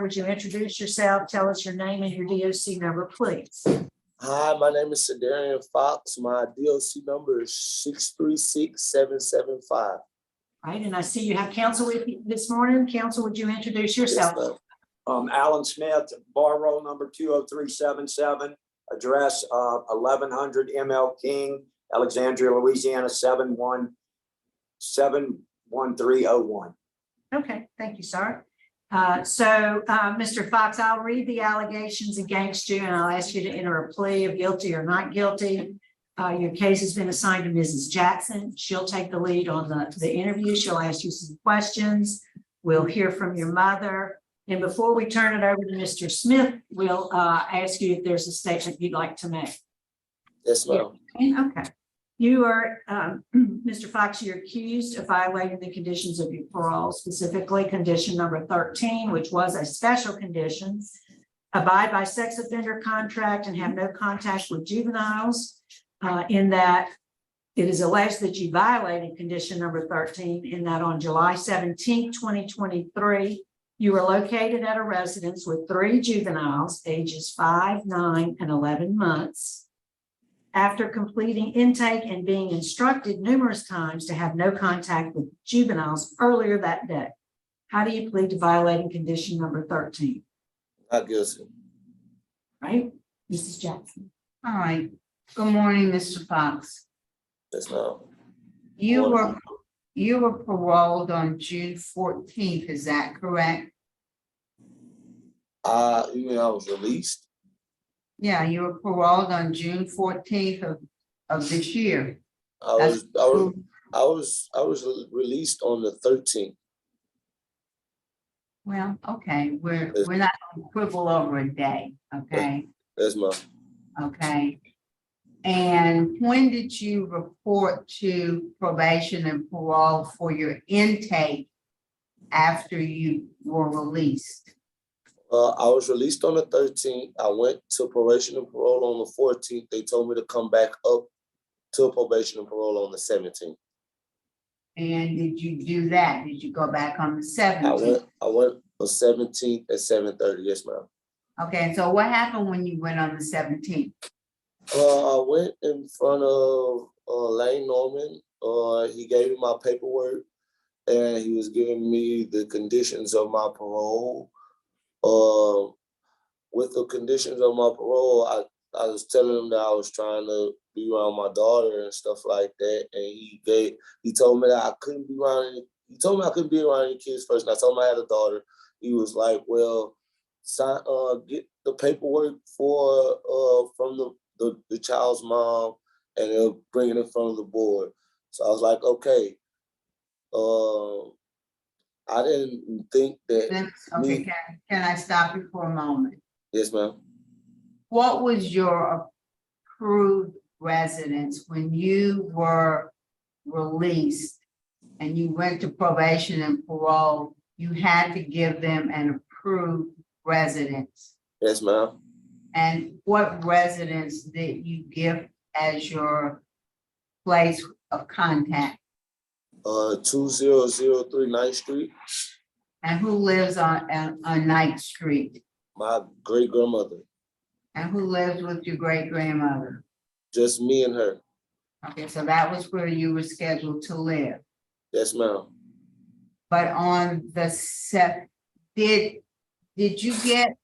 would you introduce yourself? Tell us your name and your DOC number, please. Hi, my name is Sirdarrean Fox. My DOC number is 636775. Right, and I see you have counsel with you this morning. Counsel, would you introduce yourself? Yes, Alan Smith, bar roll number 20377, address 1100 ML King, Alexandria, Louisiana 71301. Okay, thank you, sir. Mr. Fox, I'll read the allegations against you and I'll ask you to enter a plea of guilty or not guilty. Your case has been assigned to Mrs. Jackson. She'll take the lead on the interview. She'll ask you some questions. We'll hear from your mother. And before we turn it over to Mr. Smith, we'll ask you if there's a statement you'd like to make. Yes, ma'am. Okay. You are, Mr. Fox, you're accused of violating the conditions of your parole, specifically condition number 13, which was a special condition. Abide by sex offender contract and have no contact with juveniles. In that it is alleged that you violated condition number 13 in that on July 17, 2023, you were located at a residence with 3 juveniles, ages 5, 9, and 11 months. After completing intake and being instructed numerous times to have no contact with juveniles earlier that day. How do you plead to violating condition number 13? Not guilty. Right, Mrs. Jackson. All right. Good morning, Mr. Fox. Yes, ma'am. You were paroled on June 14th, is that correct? You mean I was released? Yeah, you were paroled on June 14th of this year. I was released on the 13th. Well, okay, we're not gonna quibble over a day, okay? Yes, ma'am. Okay. And when did you report to probation and parole for your intake after you were released? I was released on the 13th. I went to probation and parole on the 14th. They told me to come back up to probation and parole on the 17th. And did you do that? Did you go back on the 17th? I went on 17th at 7:30. Yes, ma'am. Okay, so what happened when you went on the 17th? I went in front of Lane Norman. He gave me my paperwork and he was giving me the conditions of my parole. With the conditions of my parole, I was telling him that I was trying to be around my daughter and stuff like that. And he told me that I couldn't be around he told me I couldn't be around any kids first. And I told him I had a daughter. He was like, well, sign, get the paperwork from the child's mom and they'll bring it in front of the board. So I was like, okay. I didn't think that. Okay, can I stop you for a moment? Yes, ma'am. What was your approved residence when you were released and you went to probation and parole? You had to give them an approved residence. Yes, ma'am. And what residence did you give as your place of contact? 2003 9th Street. And who lives on 9th Street? My great grandmother. And who lives with your great grandmother? Just me and her. Okay, so that was where you were scheduled to live. Yes, ma'am. But on the did you get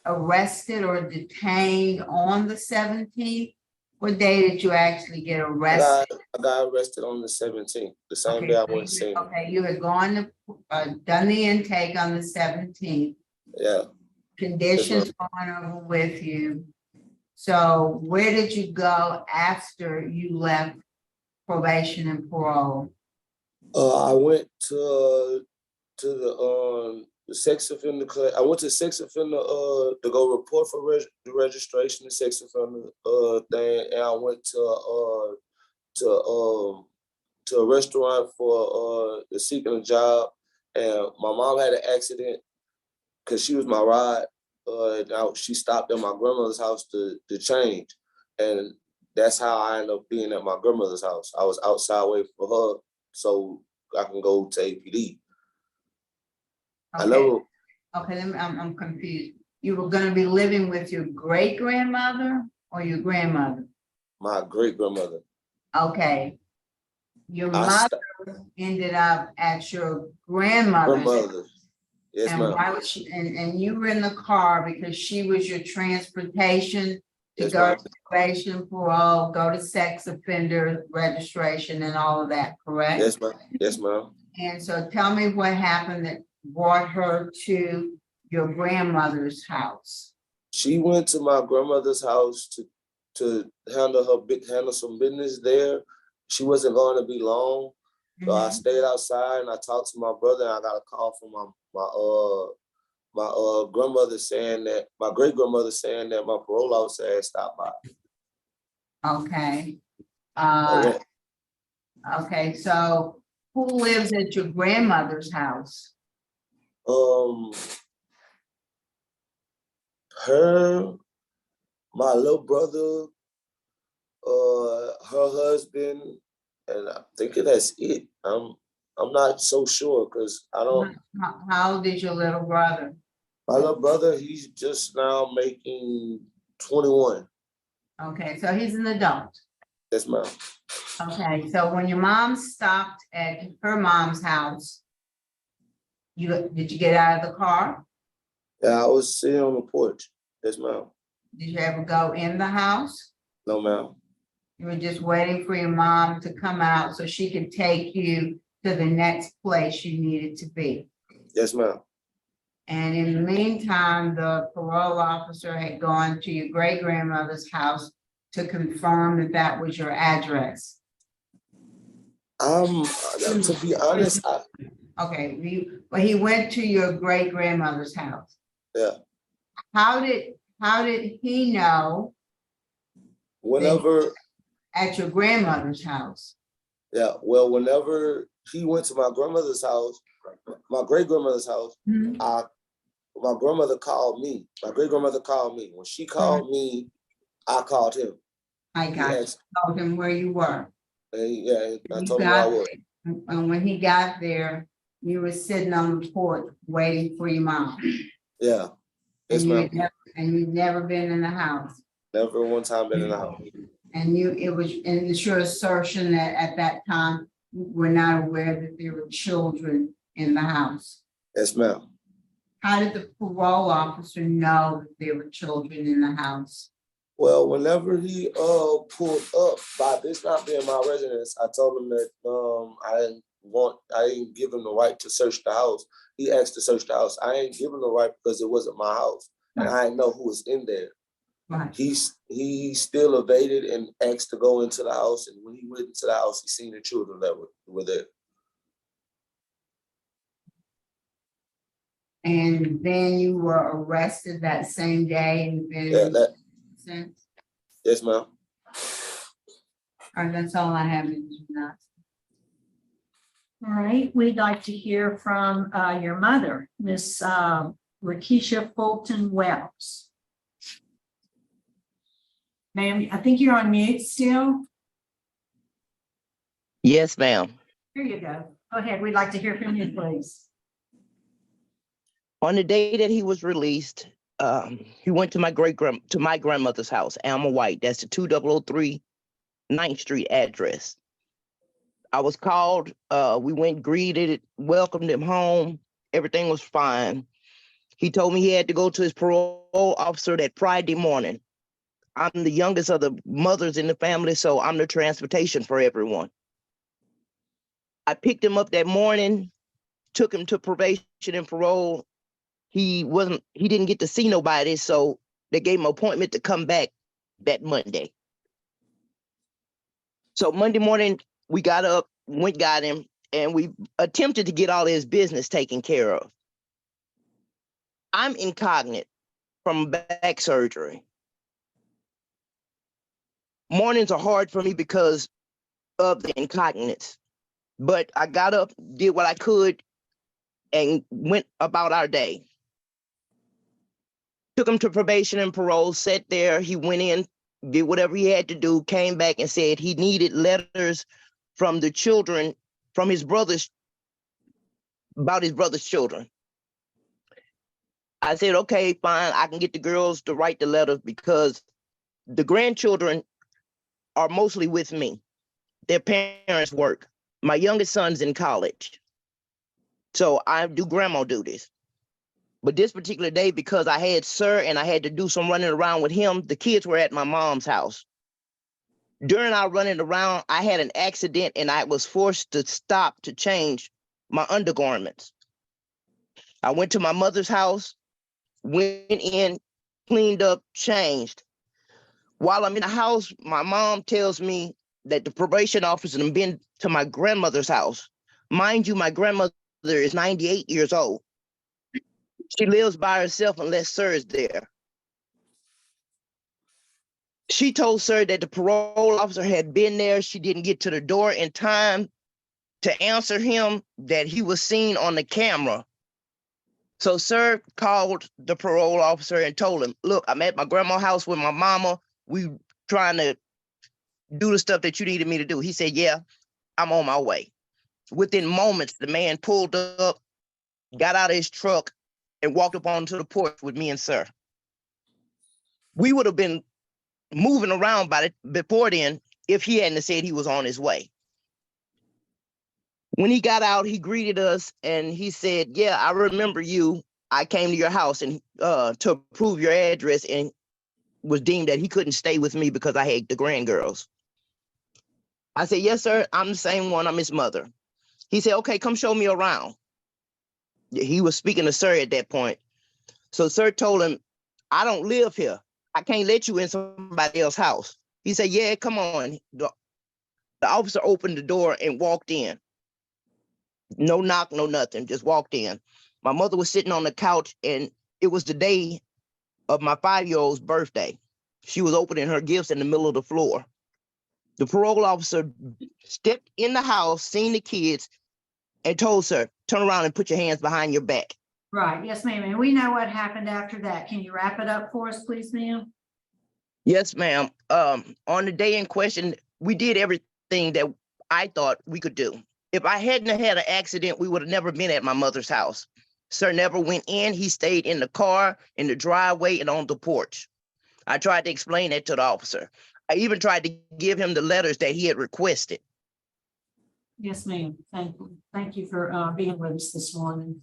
arrested or detained on the 17th? What day did you actually get arrested? I got arrested on the 17th, the same day I went to see him. Okay, you had gone to done the intake on the 17th. Yeah. Conditions gone over with you. So where did you go after you left probation and parole? I went to the sex offender class. I went to sex offender to go report for the registration, the sex offender thing, and I went to a restaurant for seeking a job. And my mom had an accident because she was my ride. She stopped at my grandmother's house to change, and that's how I ended up being at my grandmother's house. I was outside waiting for her so I can go to APD. Okay. Okay, I'm confused. You were gonna be living with your great grandmother or your grandmother? My great grandmother. Okay. Your I mother st- ended up at your grandmother's. grandmother. Yes, And ma'am. why was she, and you were in the car because she was your transportation to Yes, go ma'am. to probation, parole, go to sex offender registration and all of that, correct? Yes, ma'am. Yes, ma'am. And so tell me what happened that brought her to your grandmother's house. She went to my grandmother's house to handle some business there. She wasn't going to be long. So I stayed outside and I talked to my brother and I got a call from my grandmother saying that my great grandmother saying that my parole officer had stopped by. Okay. I went, Okay, so who lives at your grandmother's house? her, my little brother, her husband, and I think that's it. I'm not so sure because I don't. How old is your little brother? My little brother, he's just now making 21. Okay, so he's an adult. Yes, ma'am. Okay, so when your mom stopped at her mom's house, did you get out of the car? Yeah, I was sitting on the porch. Yes, ma'am. Did you ever go in the house? No, ma'am. You were just waiting for your mom to come out so she could take you to the next place you needed to be. Yes, ma'am. And in the meantime, the parole officer had gone to your great grandmother's house to confirm that that was your address. To be honest, Okay, he went to your great grandmother's house. yeah. How did he know Whenever, at your grandmother's house? yeah, well, whenever he went to my grandmother's house, my great grandmother's house, my grandmother called me. My great grandmother called me. When she called me, I called him. I got you. Told him where you were. And I You told him where I got was. And when he got there, you were sitting on the porch waiting for your mom. Yeah. Yes, ma'am. And you'd never been in the house. Never one time been in the house. And it's your assertion that at that time, you were not aware that there were children in the house. Yes, ma'am. How did the parole officer know that there were children in the house? Well, whenever he pulled up, by this not being my residence, I told him that I didn't give him the right to search the house. He asked to search the house. I ain't give him the right because it wasn't my house. And I didn't know who was in there. Right. He still evaded and asked to go into the house. And when he went into the house, he seen the children that were there. And then you were arrested that same day and then since? Yes, ma'am. All right, that's all I have. All right, we'd like to hear from your mother, Miss Rakesha Fulton Wells. Ma'am, I think you're on mute still. Yes, ma'am. Here you go. Go ahead. We'd like to hear from you, please. On the day that he was released, he went to my grandmother's house, Alma White. That's the 2003 9th Street address. I was called. We went, greeted, welcomed him home. Everything was fine. He told me he had to go to his parole officer that Friday morning. I'm the youngest of the mothers in the family, so I'm the transportation for everyone. I picked him up that morning, took him to probation and parole. He didn't get to see nobody, so they gave him an appointment to come back that Monday. So Monday morning, we got up, got him, and we attempted to get all his business taken care of. I'm incognate from back surgery. Mornings are hard for me because of the incognito, but I got up, did what I could, and went about our day. Took him to probation and parole, sat there, he went in, did whatever he had to do, came back and said he needed letters from the children, from his brothers, about his brother's children. I said, okay, fine, I can get the girls to write the letter because the grandchildren are mostly with me. Their parents work. My youngest son's in college. So I do grandma duties. But this particular day, because I had Sir and I had to do some running around with him, the kids were at my mom's house. During our running around, I had an accident and I was forced to stop to change my undergarments. I went to my mother's house, went in, cleaned up, changed. While I'm in the house, my mom tells me that the probation officer has been to my grandmother's house. Mind you, my grandmother is 98 years old. She lives by herself unless Sir is there. She told Sir that the parole officer had been there. She didn't get to the door in time to answer him that he was seen on the camera. So Sir called the parole officer and told him, look, I'm at my grandma's house with my mama. We trying to do the stuff that you needed me to do. He said, yeah, I'm on my way. Within moments, the man pulled up, got out of his truck, and walked up onto the porch with me and Sir. We would have been moving around by it before then if he hadn't said he was on his way. When he got out, he greeted us and he said, yeah, I remember you. I came to your house and to approve your address and was deemed that he couldn't stay with me because I had the grandgirls. I said, yes, sir, I'm the same one. I'm his mother. He said, okay, come show me around. He was speaking to Sir at that point. So Sir told him, I don't live here. I can't let you in somebody else's house. He said, yeah, come on. The officer opened the door and walked in. No knock, no nothing, just walked in. My mother was sitting on the couch and it was the day of my 5-year-old's birthday. She was opening her gifts in the middle of the floor. The parole officer stepped in the house, seen the kids, and told Sir, turn around and put your hands behind your back. Right, yes, ma'am, and we know what happened after that. Can you wrap it up for us, please, ma'am? Yes, ma'am. On the day in question, we did everything that I thought we could do. If I hadn't had an accident, we would have never been at my mother's house. Sir never went in. He stayed in the car, in the driveway, and on the porch. I tried to explain that to the officer. I even tried to give him the letters that he had requested. Yes, ma'am, thank you. Thank you for being with us this morning.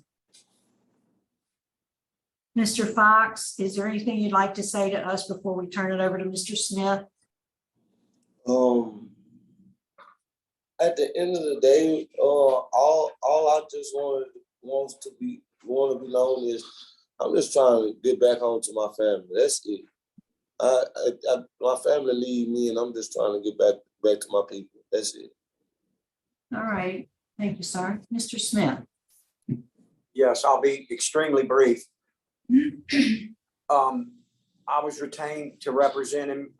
Mr. Fox, is there anything you'd like to say to us before we turn it over to Mr. Smith? At the end of the day, all I just want to be known is I'm just trying to get back home to my family. That's it. My family leave me, and I'm just trying to get back to my people. That's it. All right, thank you, sir. Mr. Smith. Yes, I'll be extremely brief. I was retained to represent him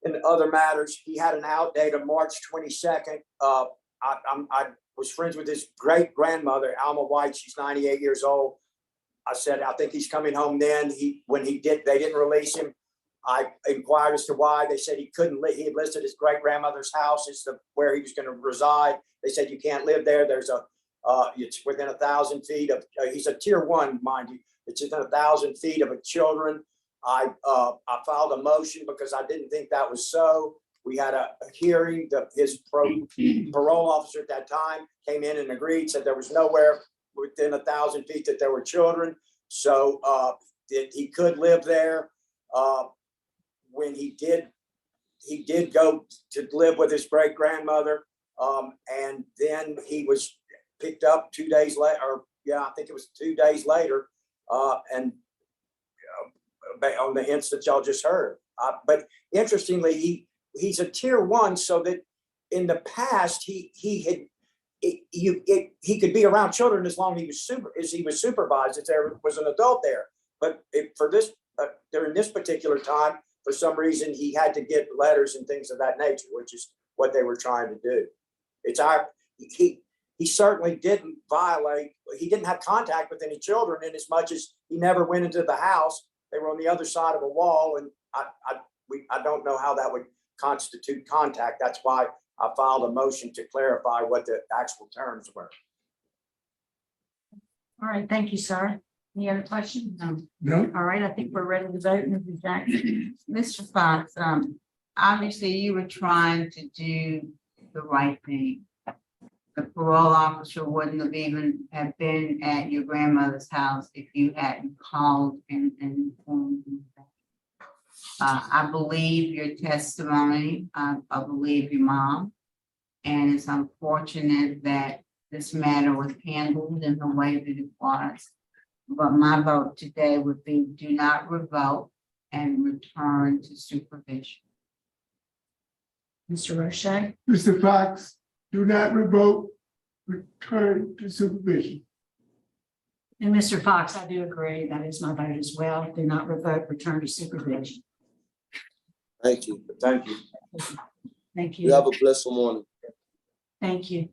in other matters. He had an out date of March 22nd. I was friends with his great grandmother, Alma White. She's 98 years old. I said, I think he's coming home then. They didn't release him. I inquired as to why. They said he couldn't live. He had listed his great grandmother's house as where he was going to reside. They said, you can't live there. There's it's within 1,000 feet of, he's a tier 1, mind you. It's within 1,000 feet of children. I filed a motion because I didn't think that was so. We had a hearing. His parole officer at that time came in and agreed, said there was nowhere within 1,000 feet that there were children. So that he could live there. When he did go to live with his great grandmother. And then he was picked up 2 days later, I think it was 2 days later. And on the instance y'all just heard. But interestingly, he's a tier 1, so that in the past he could be around children as long as he was supervised, if there was an adult there. But during this particular time, for some reason, he had to get letters and things of that nature, which is what they were trying to do. He certainly didn't violate. He didn't have contact with any children in as much as he never went into the house. They were on the other side of a wall, and I don't know how that would constitute contact. That's why I filed a motion to clarify what the actual terms were. All right, thank you, sir. Any other questions? No. No, All right, I think we're ready to vote, Mrs. Jackson. Mr. Fox, obviously you were trying to do the right thing. The parole officer wouldn't have even have been at your grandmother's house if you hadn't called and informed him. I believe your testimony. I believe your mom. And it's unfortunate that this matter was handled in the way that it was. But my vote today would be do not revoke and return to supervision. Mr. Roche, Mr. Fox, do not revoke, return to supervision. and Mr. Fox, I do agree. That is my vote as well. Do not revoke, return to supervision. Thank you. Thank you. Thank You you. have a blessed morning. Thank you.